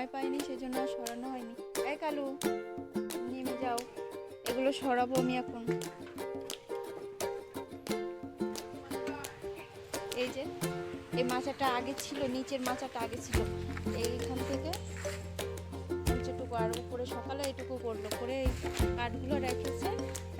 সময় পাইনি, সেজন্য আর সরানো হয়নি। এই কালু, নেমে যাও, এগুলো সরাবো আমি এখন। এই যে এই মাচাটা আগে ছিল, নিচের মাচাটা আগে ছিল, এইখান থেকে নিচেটুকু আর উপরে সকালে এইটুকু করলো, করে এই কাঠগুলো রেখেছে।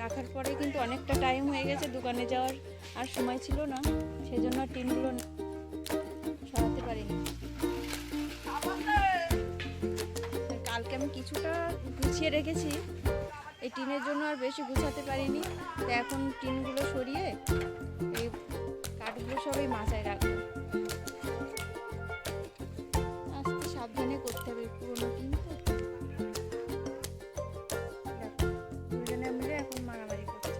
রাখার পরে কিন্তু অনেকটা টাইম হয়ে গেছে, দোকানে যাওয়ার আর সময় ছিল না, সেজন্য টিনগুলো সরাতে পারিনি। কালকে আমি কিছুটা গুছিয়ে রেখেছি, এই টিনের জন্য আর বেশি গুছাতে পারিনি। তো এখন টিনগুলো সরিয়ে এই কাঠগুলো সবই মাচায় রাখবো। আস্তে সাবধানে করতে হবে, পুরোনো টিন তো। দুজনে মিলে এখন মারামারি করছে।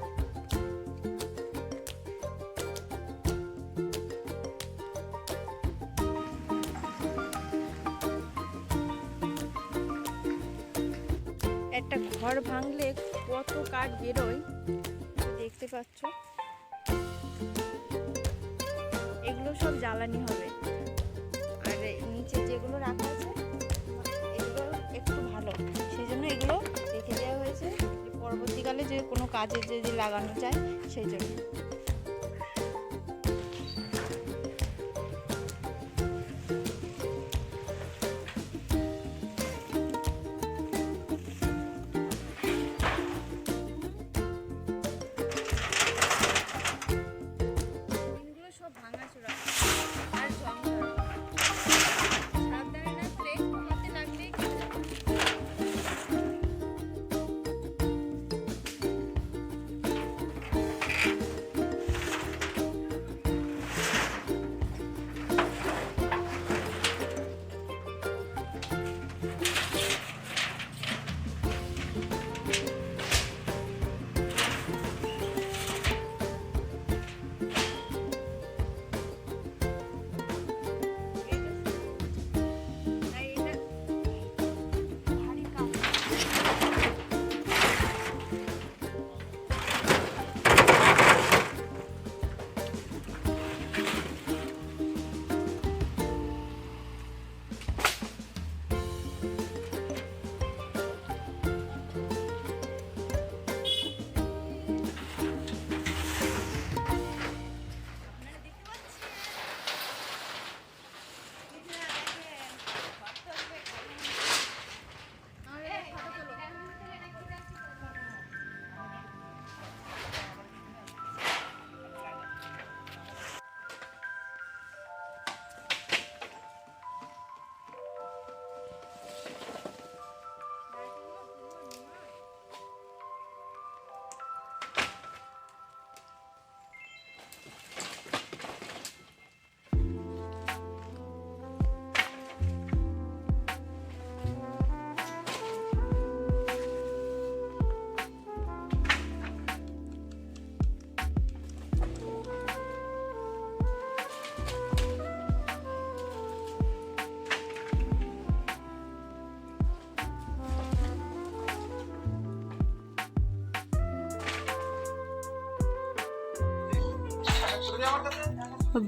একটা ঘর ভাঙলে কত কাঠ বেরোয় দেখতে পাচ্ছ। এগুলো সব জ্বালানি হবে, আর নিচে যেগুলো রাখা আছে এগুলো একটু ভালো, সেই জন্য এগুলো রেখে দেওয়া হয়েছে, পরবর্তীকালে যে কোনো কাজে যদি লাগানো যায় সেই জন্য।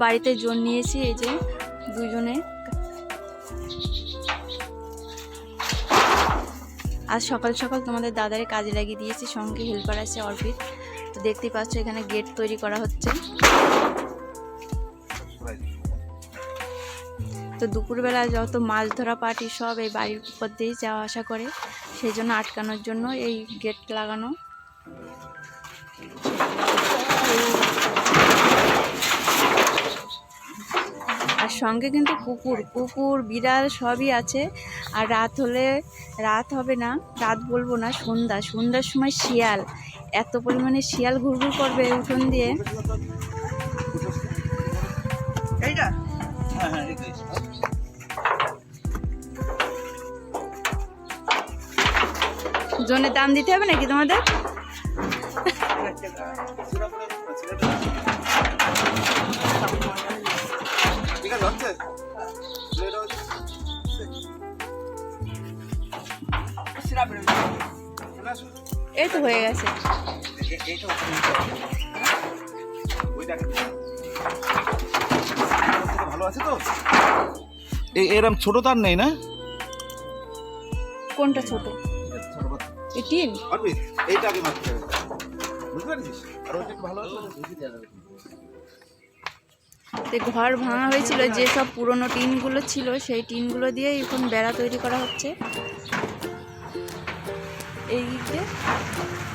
বাড়িতে জোন নিয়েছি, এই যে দুজনে। আজ সকাল সকাল তোমাদের দাদারে কাজে লাগিয়ে দিয়েছি, সঙ্গে হেল্পার আছে অর্পিত। তো দেখতেই পাচ্ছ এখানে গেট তৈরি করা হচ্ছে। তো দুপুরবেলা যত মাছ ধরা পার্টি সব এই বাড়ির উপর দিয়েই যাওয়া আসা করে, সেই জন্য আটকানোর জন্য এই গেট লাগানো। আর সঙ্গে কিন্তু কুকুর বিড়াল সবই আছে। আর রাত হবে না, রাত বলবো না, সন্ধ্যার সময় শিয়াল, এত পরিমাণে শিয়াল ঘুরঘুর করবে উঠোন দিয়ে। জনের দাম দিতে হবে নাকি তোমাদের? এই তো হয়ে গেছে। ভালো আছে তো? এরম ছোট তার নেই না? কোনটা ছোট? এই টিন? এইটা আগে মারতে হবে, বুঝতে পারছিস? আর ওইটা একটু ভালো আছে বেশি দেওয়া যাবে। ঘর ভাঙা হয়েছিল, যে সব পুরনো টিনগুলো ছিল সেই টিনগুলো দিয়ে এখন বেড়া তৈরি করা হচ্ছে। এই দিক দিয়ে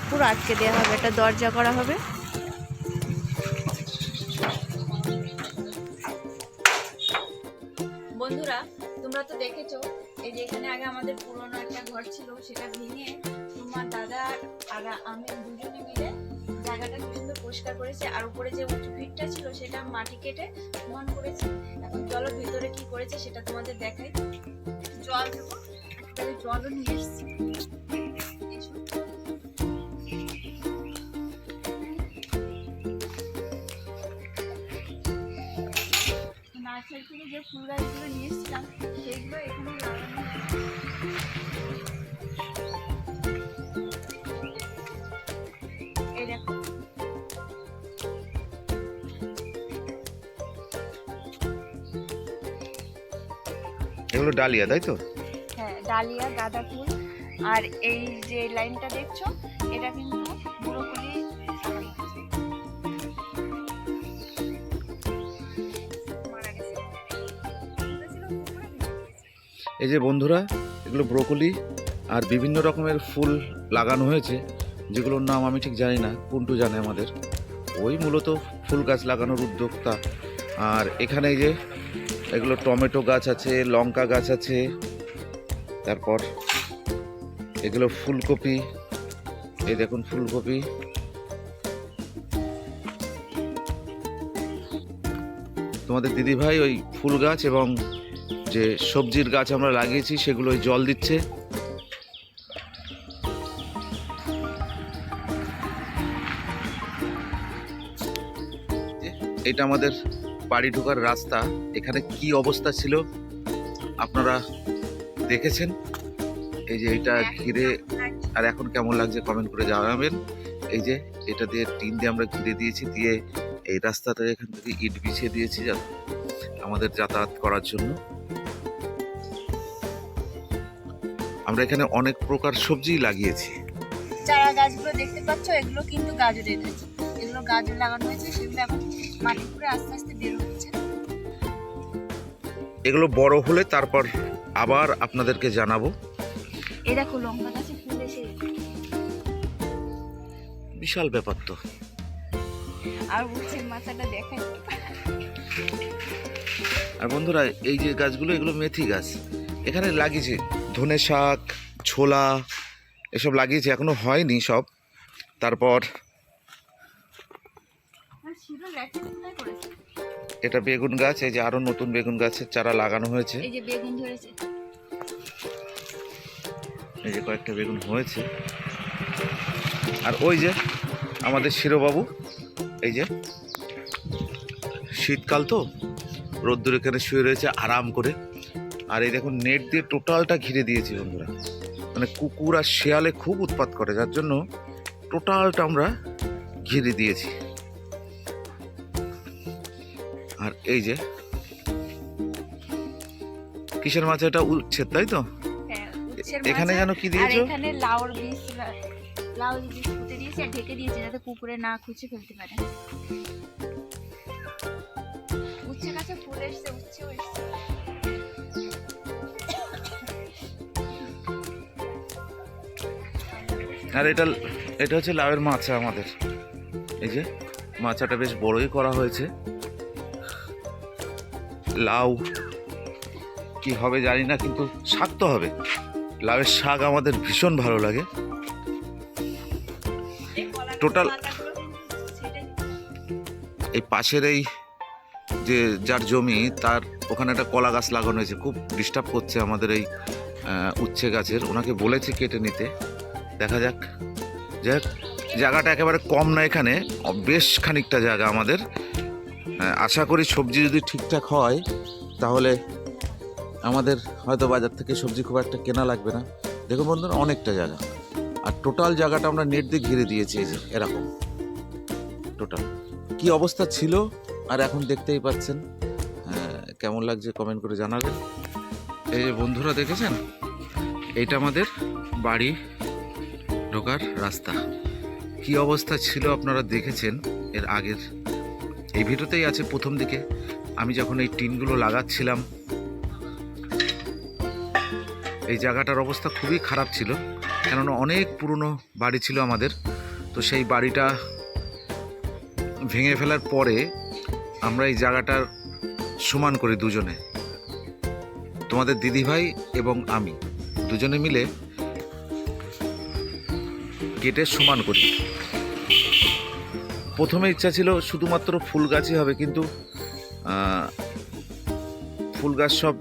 পুরো আটকে দেওয়া হবে, একটা দরজা করা হবে। বন্ধুরা, তোমরা তো দেখেছো এই যে এখানে আগে আমাদের পুরনো একটা ঘর ছিল, সেটা ভেঙে তোমার দাদা আর আমি দুজনে মিলে জায়গাটা কি সুন্দর পরিষ্কার করেছে। আর উপরে যে উঁচু ভিটটা ছিল সেটা মাটি কেটে সমান করেছে। এখন চলো ভিতরে কি করেছে সেটা তোমাদের দেখাই। জল দেবো, একেবারে জলও নিয়ে এসছি। নার্সারি থেকে যে ফুল গাছগুলো নিয়ে এসেছিলাম সেইগুলো এখানে লাগানো। এই দেখো, এগুলো ডালিয়া, তাই তো? হ্যাঁ, ডালিয়া, গাঁদা ফুল। আর এই যে লাইনটা দেখছো এটা কিন্তু ব্রোকলি। এই যে বন্ধুরা, এগুলো ব্রোকলি আর বিভিন্ন রকমের ফুল লাগানো হয়েছে, যেগুলোর নাম আমি ঠিক জানি না, কুন্টু জানে আমাদের। ওই মূলত ফুল গাছ লাগানোর উদ্যোক্তা। আর এখানে এই যে এগুলো টমেটো গাছ আছে, লঙ্কা গাছ আছে, তারপর এগুলো ফুলকপি। এই দেখুন ফুলকপি। তোমাদের দিদিভাই ওই ফুল গাছ এবং যে সবজির গাছ আমরা লাগিয়েছি সেগুলো জল দিচ্ছে। এটা আমাদের বাড়ি ঢোকার রাস্তা। এখানে কি অবস্থা ছিল আপনারা দেখেছেন। এই যে এটা ঘিরে, আর এখন কেমন লাগছে কমেন্ট করে জানাবেন। এই যে এটা দিয়ে টিন দিয়ে আমরা ঘিরে দিয়েছি, দিয়ে এই রাস্তাটা এখান থেকে ইট বিছিয়ে দিয়েছি আমাদের যাতায়াত করার জন্য। আমরা এখানে অনেক প্রকার সবজি লাগিয়েছি। চারা গাছগুলো দেখতে পাচ্ছ, এগুলো কিন্তু গাজরের গাছ। এগুলো গাজর লাগানো হয়েছে, সেগুলো এখন মাটি করে আস্তে আস্তে বের হচ্ছে। এগুলো বড় হলে তারপর আবার আপনাদেরকে জানাবো। এই দেখো লঙ্কা গাছে ফুল এসে, বিশাল ব্যাপার তো। আর উচ্ছের মাথাটা দেখাই। আর বন্ধুরা, এই যে গাছগুলো এগুলো মেথি গাছ। এখানে লাগিয়েছে ধনে শাক, ছোলা, এসব লাগিয়েছে, এখনো হয়নি সব। তারপর এটা বেগুন গাছ। এই যে আরো নতুন বেগুন গাছের চারা লাগানো হয়েছে। এই যে বেগুন ধরেছে, এই যে কয়েকটা বেগুন হয়েছে। আর ওই যে আমাদের শিরোবাবু, এই যে শীতকাল তো, রোদ্দুর এখানে শুয়ে রয়েছে আরাম করে। আর এই দেখুন নেট দিয়ে টোটালটা ঘিরে দিয়েছি বন্ধুরা। মানে কুকুর আর শেয়ালে খুব উৎপাত করে, যার জন্য টোটালটা আমরা ঘিরে দিয়েছি। আর এই যে কিসের মাছ, এটা উচ্ছে, তাই তো? এখানে যেন কি দিয়েছো? এখানে লাউর বীজ, লাউ বীজ পুঁতে দিয়েছি আর ঢেকে দিয়েছি যাতে কুকুরে না খুঁজে ফেলতে পারে। উচ্ছে গাছে ফুল এসছে, উচ্ছেও এসছে। আর এটা হচ্ছে লাউয়ের মাচা আমাদের। এই যে মাচাটা বেশ বড়ই করা হয়েছে। লাউ কি হবে জানি না, কিন্তু শাক তো হবে। লাউয়ের শাক আমাদের ভীষণ ভালো লাগে। টোটাল এই পাশের এই যে যার জমি, তার ওখানে একটা কলা গাছ লাগানো হয়েছে, খুব ডিস্টার্ব করছে আমাদের এই উচ্ছে গাছের। ওনাকে বলেছি কেটে নিতে, দেখা যাক। যাক, জায়গাটা একেবারে কম না, এখানে বেশ খানিকটা জায়গা আমাদের। আশা করি সবজি যদি ঠিকঠাক হয় তাহলে আমাদের হয়তো বাজার থেকে সবজি খুব একটা কেনা লাগবে না। দেখুন বন্ধুরা, অনেকটা জায়গা। আর টোটাল জায়গাটা আমরা নেট দিয়ে ঘিরে দিয়েছি। এই যে এরকম টোটাল কি অবস্থা ছিল, আর এখন দেখতেই পাচ্ছেন। কেমন লাগছে কমেন্ট করে জানাবেন। এই যে বন্ধুরা দেখেছেন, এটা আমাদের বাড়ি ঢোকার রাস্তা। কি অবস্থা ছিল আপনারা দেখেছেন এর আগের এই ভিডিওতেই আছে। প্রথম দিকে আমি যখন এই টিনগুলো লাগাচ্ছিলাম, এই জায়গাটার অবস্থা খুবই খারাপ ছিল, কেননা অনেক পুরনো বাড়ি ছিল আমাদের। তো সেই বাড়িটা ভেঙে ফেলার পরে আমরা এই জায়গাটার সমান করি দুজনে, তোমাদের দিদিভাই এবং আমি দুজনে মিলে কেটে সমান করি। প্রথমে ইচ্ছা ছিল শুধুমাত্র ফুল গাছই হবে, কিন্তু ফুল গাছ সব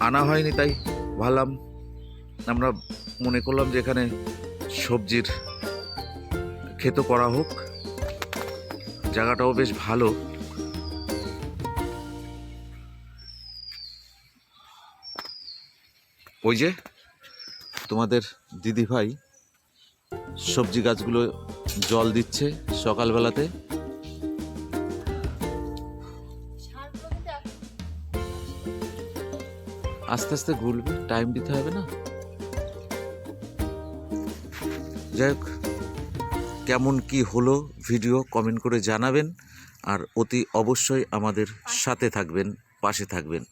আনা হয়নি, তাই ভাবলাম আমরা মনে করলাম যে এখানে সবজির ক্ষেত করা হোক। জায়গাটাও বেশ ভালো। ওই যে তোমাদের দিদিভাই সবজি গাছগুলো জল দিচ্ছে সকালবেলাতে। আস্তে আস্তে গুলবে, টাইম দিতে হবে না। যাই হোক, কেমন কি হলো ভিডিও কমেন্ট করে জানাবেন, আর অতি অবশ্যই আমাদের সাথে থাকবেন, পাশে থাকবেন।